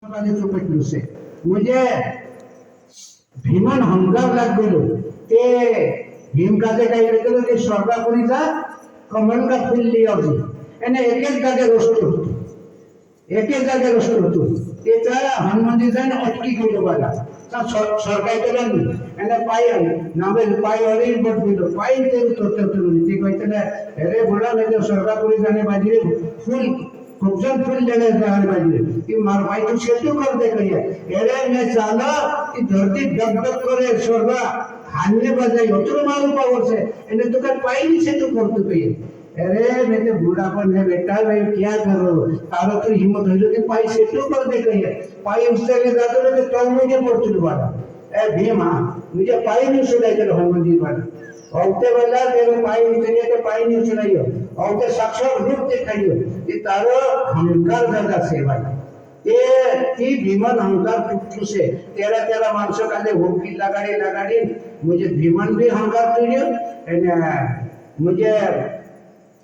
पेटलो से मुझे भीमन हमगार लागलो ते भीम काजे काय केलं ते स्वर्गापुरीचा कमंडा फुलली होती आणि एक जागे रोस्टलो एक जागे रोस्टलो त्याचा हनुमानजीचा अटकी केलो बाला सरकार केलं आणि पाय नामे पाय वरी बट दिलो पाय ते ते कहते अरे बोला नाही स्वर्गापुरी जाणे बाजी फुल खूबजन फुल लेने जाने बाजी कि मार भाई तो सेतु कर दे कहिए अरे मैं चाला कि धरती दग दग करे स्वर्ग हालने बजाई उतरो मारू पावर से एने तो कर पाई नहीं सेतु कर तो कहिए अरे मैं तो बूढ़ापन है बेटा मैं क्या करो तारो तो हिम्मत हो कि पाई सेतु कर दे कहिए पाई उससे ले जाते रहे तो मुझे पड़ती बाला ए भीम हाँ मुझे पाई नहीं सुनाई चलो हनुमान जी बाला औते वाला तेरे पाई नहीं तो पाई नहीं सुनाइयो औते साक्षात रूप दिखाइयो ये तारो अहंकार दादा सेवा ये ती भीमन अहंकार टूटू से तेरा तेरा माणसं काले होकी लगाड़ी मुझे भीमन भी अहंकार तुझे एने मुझे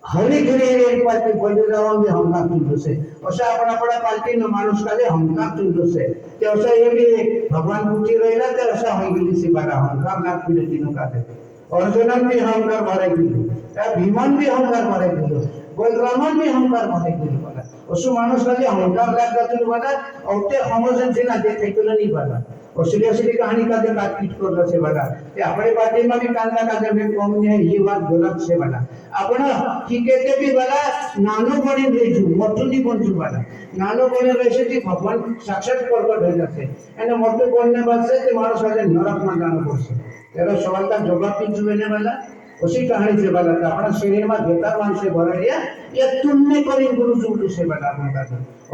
हरी घरी एक पार्टी बोले जाऊन भी अहंकार तुझे से असा आपण पार्टी न माणूस काले अहंकार तुझे से ते असा ये भी भगवान पूछी रहेला ते असा होई गेली सी बारा अहंकार लाग पिले तीनों काले अर्जुनन भी अहंकार भराई गेलो त्या भीमन भी अहंकार भराई गेलो बलरामन भी अहंकार भराई गेलो बाला असो माणूस काले अहंकार लाग जातो बाला औते समजन से ना ते केलं नहीं बाला असली असली कहानी का दे काटपीट करला से बाला ते आपले पार्टी में भी कांदा का में कम नहीं ये बात गलत से बाला आपण ठीकेते भी बाला नानो बने देजू मोटुनी बनजू बाला नानो बने रहसे ती भगवान साक्षात प्रकट हो जाते एने मोटू बनने बाद से ते माणूस वाले नरक में जाना पड़से तेरा सवाल का जवाब भी जुएने वाला उसी कहानी से बाला था अपना शरीर में बेकार मानसे भराया या तुमने करी गुरु जुटू से बाला अपन का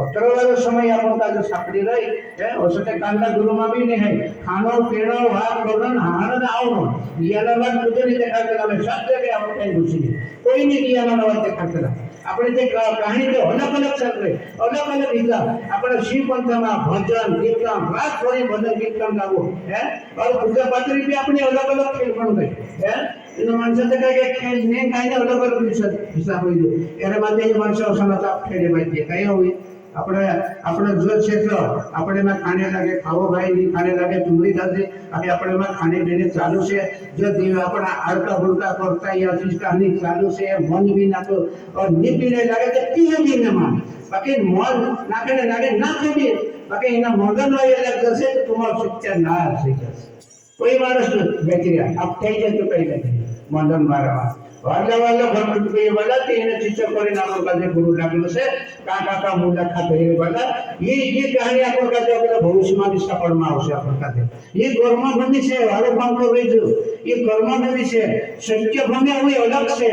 अतर वाला समय अपन का जो सापड़ी रही है उसके कांदा गुरु में भी नहीं है खानो पीनो भाग करन हार ना आओ याला बात तुझे नहीं देखा के मैं सब जगह अपन कहीं घुसी कोई नहीं किया ना बात देखा के આપણે જે કહાની તો અલગ અલગ ચાલે અલગ અલગ રીત આપણે શિવ પંથમાં ભજન કીર્તન રાત ભરી ભજન કીર્તન ગાવો હે और पूजा पात्री भी अपने अलग अलग खेल पण गए હે એનો માણસાचं काय काय खेळ ने काय ने अलग अलग हिसाब होईल एरे मध्ये माणसं असला खेळे माहिती काय होईल આપણે જો ક્ષેત્ર આપણે में खाने लगे खाओ भाई नहीं खाने लगे चुंबड़ी दादे अभी આપણે में खाने पीने चालू से जो देव अपना हल्का फुल्का करता या चीज कहानी चालू से मन भी ना तो और नहीं पीने लगे तो पीने भी ना मान बाकी मन ना करने लगे ना कभी बाकी इना मगन वाले लग जैसे तो तुम्हारा शिक्षा ना सही कोई मानस बैक्टीरिया अब થઈ જાય તો કઈ નથી મદન મારવા वाला वाला भरपूर पे वाला तीन शिक्षक परिणाम का जो गुरु लागलो से काका का मूला खाते है वाला ये कहानी आपन का जो अपना भविष्य में सफल में आवश्यक आपन का ये कर्म बंदी से वाले काम कर रही जो ये कर्म बंदी से सत्य बंदी हुई अलग से